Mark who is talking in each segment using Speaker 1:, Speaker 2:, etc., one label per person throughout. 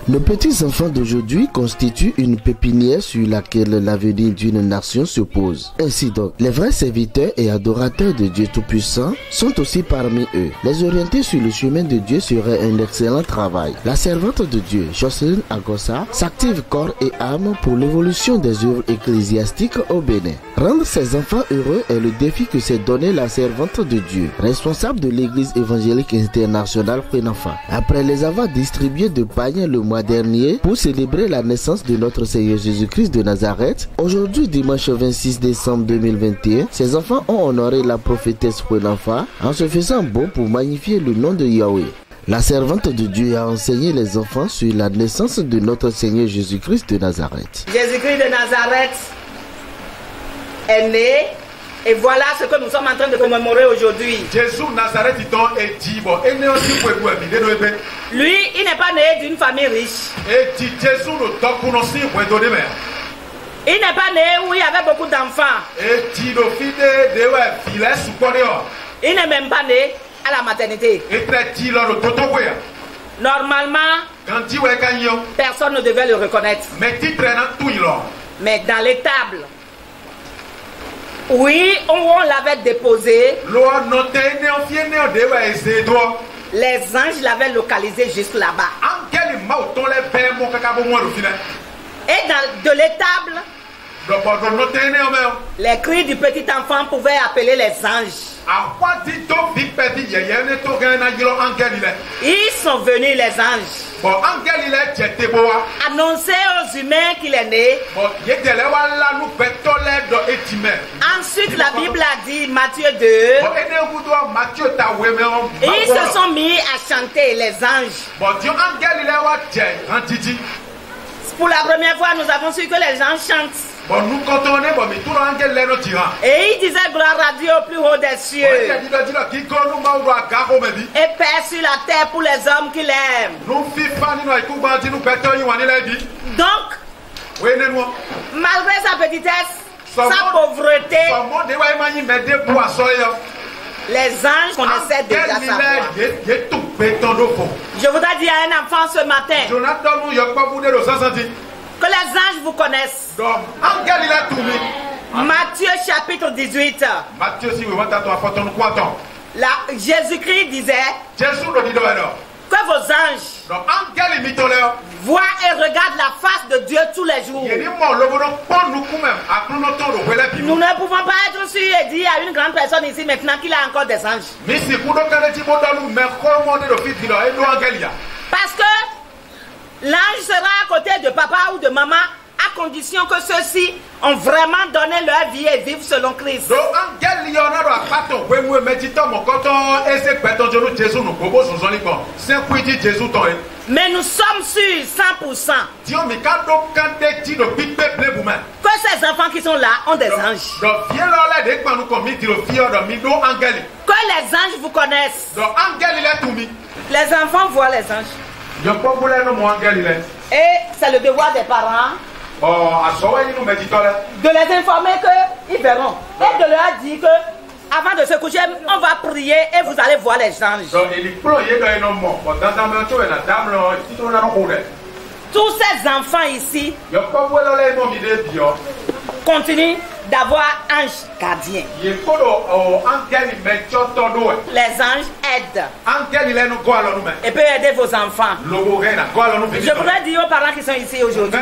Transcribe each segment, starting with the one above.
Speaker 1: Nos petits-enfants d'aujourd'hui constituent une pépinière sur laquelle l'avenir d'une nation se pose. Ainsi donc, les vrais serviteurs et adorateurs de Dieu Tout-Puissant sont aussi parmi eux. Les orienter sur le chemin de Dieu serait un excellent travail. La servante de Dieu, Jocelyne Agossa, s'active corps et âme pour l'évolution des œuvres ecclésiastiques au Bénin. Rendre ses enfants heureux est le défi que s'est donné la servante de Dieu, responsable de l'Église évangélique internationale Frenafa. Après les avoir distribués de paniers le mois dernier pour célébrer la naissance de notre Seigneur Jésus-Christ de Nazareth, aujourd'hui dimanche 26 décembre 2021, ses enfants ont honoré la prophétesse Frenafa en se faisant beau pour magnifier le nom de Yahweh. La servante de Dieu a enseigné les enfants sur la naissance de notre Seigneur Jésus-Christ de Nazareth.
Speaker 2: Jésus-Christ de Nazareth est né. Et voilà ce que nous sommes en train de commémorer aujourd'hui. Lui, il n'est pas né d'une famille riche. Il n'est pas né où il y avait beaucoup d'enfants. Il n'est même pas né à la maternité. Normalement, personne ne devait le reconnaître. Mais dans l'étable, oui, on l'avait déposé. Les anges l'avaient localisé juste là-bas. Et de l'étable, les cris du petit enfant pouvaient appeler les anges. Ils sont venus, les anges, annoncer aux humains qu'il est né. Ensuite, la Bible a dit, Matthieu 2, ils se sont mis à chanter, les anges. Pour la première fois, nous avons su que les gens chantent. Et il disait gloire à Dieu au plus haut des cieux. Et paix sur la terre pour les hommes qui l'aiment. Donc, malgré sa petitesse, sa pauvreté, les anges connaissaient déjà sa voix. Je voudrais dire à un enfant ce matin que les anges vous connaissent. Matthieu chapitre 18. Jésus-Christ disait que vos anges voient et regardent la face de Dieu tous les jours. Nous ne pouvons pas être sûrs et dire à une grande personne ici maintenant qu'il a encore des anges. Parce que l'ange sera à côté de papa ou de maman à condition que ceux-ci ont vraiment donné leur vie et vivent selon Christ. Mais nous sommes sûrs 100% que ces enfants qui sont là ont des anges. Que les anges vous connaissent. Les enfants voient les anges. Et c'est le devoir des parents de les informer qu'ils verront. Et de leur dire que avant de se coucher, on va prier et vous allez voir les anges. Tous ces enfants ici continuent d'avoir anges gardiens. Les anges aident et peuvent aider vos enfants. Je voudrais dire aux parents qui sont ici aujourd'hui,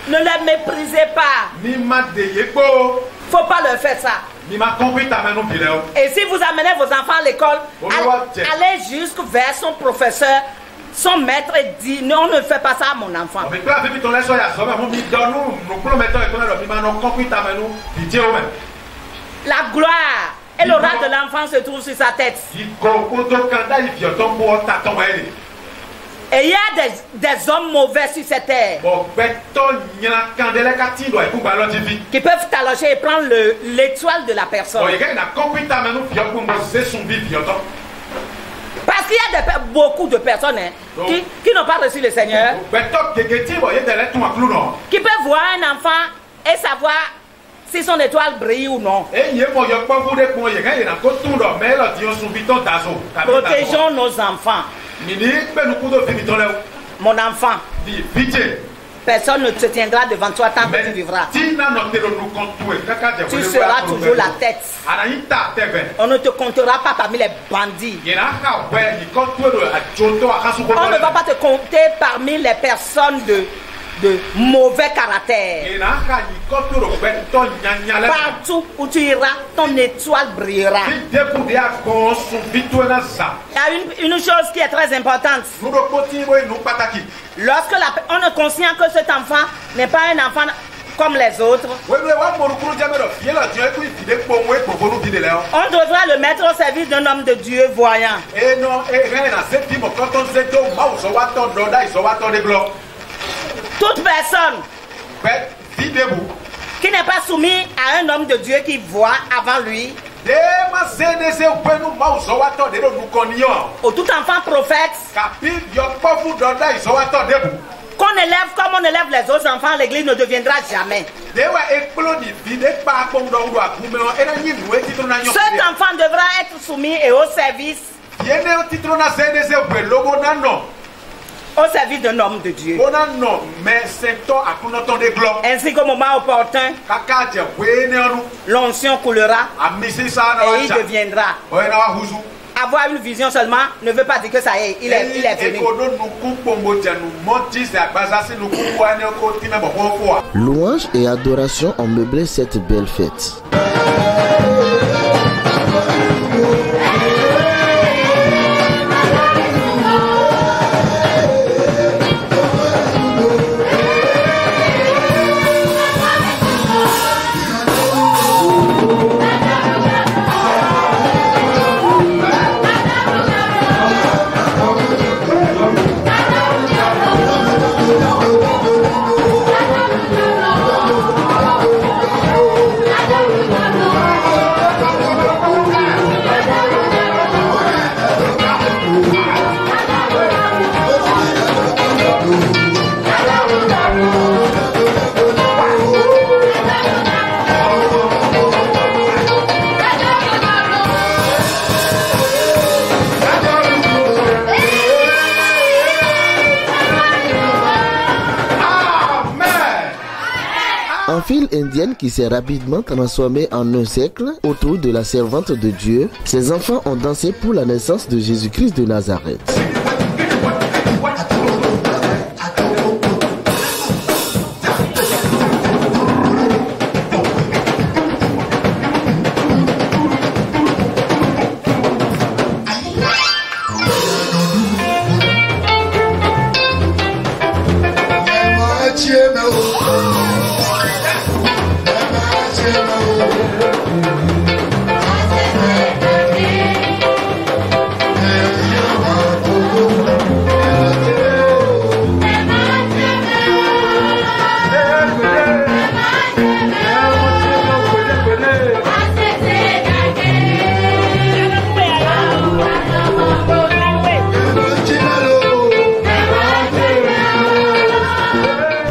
Speaker 2: ne les méprisez pas. Faut pas leur faire ça. Et si vous amenez vos enfants à l'école, allez juste vers son professeur, son maître, et dit non, ne fais pas ça à mon enfant. La gloire et l'aura de l'enfant se trouve sur sa tête. Et il y a des hommes mauvais sur cette terre qui peuvent t'allonger et prendre l'étoile de la personne. Parce qu'il y a beaucoup de personnes qui n'ont pas reçu le Seigneur, qui peuvent voir un enfant et savoir si son étoile brille ou non. Protégeons nos enfants. Mon enfant, personne ne te tiendra devant toi tant que tu vivras. Tu seras toujours la tête. On ne te comptera pas parmi les bandits. On ne va pas te compter parmi les personnes de mauvais caractère. Partout où tu iras, ton étoile brillera. Il y a une chose qui est très importante. Lorsque on est conscient que cet enfant n'est pas un enfant comme les autres, on devra le mettre au service d'un homme de Dieu voyant. Toute personne qui n'est pas soumise à un homme de Dieu qui voit avant lui, ou tout enfant prophète, qu'on élève comme on élève les autres enfants, l'église ne deviendra jamais. Cet enfant devra être soumis et au service d'un homme de Dieu. Ainsi qu'au moment opportun, l'onction coulera et il deviendra. Avoir une vision seulement ne veut pas dire que ça y est, il est venu.
Speaker 1: Louange et adoration ont meublé cette belle fête. En file indienne qui s'est rapidement transformée en un cercle autour de la servante de Dieu, ses enfants ont dansé pour la naissance de Jésus-Christ de Nazareth.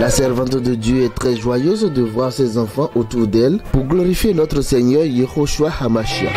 Speaker 1: La servante de Dieu est très joyeuse de voir ses enfants autour d'elle pour glorifier notre Seigneur Yehoshua Hamashiach.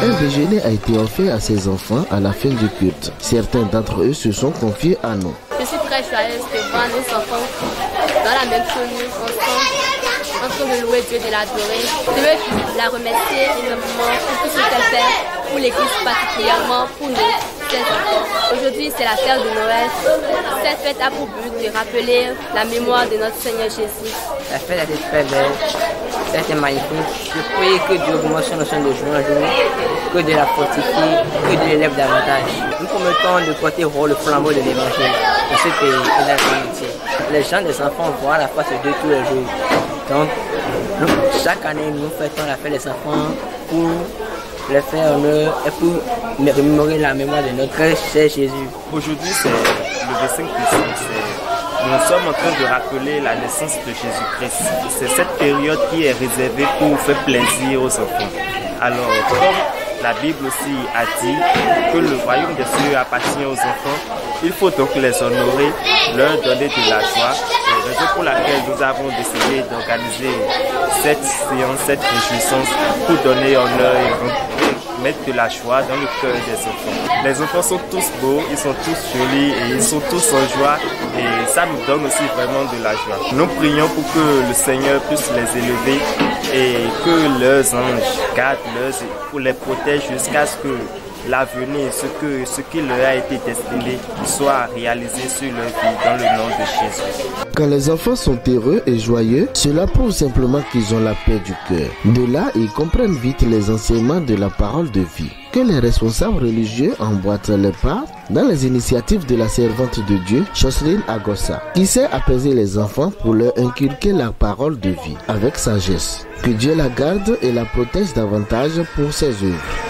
Speaker 1: Un déjeuner a été offert à ses enfants à la fin du culte. Certains d'entre eux se sont confiés à nous.
Speaker 3: Je suis très joyeuse de voir nos enfants dans la même tenue, ensemble, en train de louer Dieu, de l'adorer. Je veux la remercier énormément pour tout ce qu'elle fait, pour l'Église particulièrement, pour nous, ses enfants. Aujourd'hui, c'est la fête de Noël. Cette fête a pour but de rappeler la mémoire de notre Seigneur Jésus.
Speaker 4: La fête a été très belle, ça a été magnifique. Je prie que Dieu augmente son notion de jour en jour, que de la fortifie, que de l'élève davantage. Nous promettons de porter au rôle le flambeau de l'Évangile dans ce pays et dans le monde entier. Les gens, les enfants voient la face de Dieu tous les jours. Donc, chaque année, nous fêtons la fête des enfants pour les faire honneur et pour remémorer la mémoire de notre cher Jésus.
Speaker 5: Aujourd'hui, c'est le 25 décembre. Nous sommes en train de rappeler la naissance de Jésus-Christ. C'est cette période qui est réservée pour faire plaisir aux enfants. Alors, comme La Bible aussi a dit que le royaume des cieux appartient aux enfants. Il faut donc les honorer, leur donner de la joie. C'est la raison pour laquelle nous avons décidé d'organiser cette séance, cette réjouissance pour donner honneur et mettre de la joie dans le cœur des enfants. Les enfants sont tous beaux, ils sont tous jolis et ils sont tous en joie et ça nous donne aussi vraiment de la joie. Nous prions pour que le Seigneur puisse les élever et que leurs anges gardent pour les protègent jusqu'à ce que l'avenir, ce qui leur a été destiné, soit réalisé sur leur vie dans le nom de Jésus.
Speaker 1: Quand les enfants sont heureux et joyeux, cela prouve simplement qu'ils ont la paix du cœur. De là, ils comprennent vite les enseignements de la parole de vie. Que les responsables religieux emboîtent les pas dans les initiatives de la servante de Dieu, Jocelyne Agossa, qui sait apaiser les enfants pour leur inculquer la parole de vie avec sagesse. Que Dieu la garde et la protège davantage pour ses œuvres.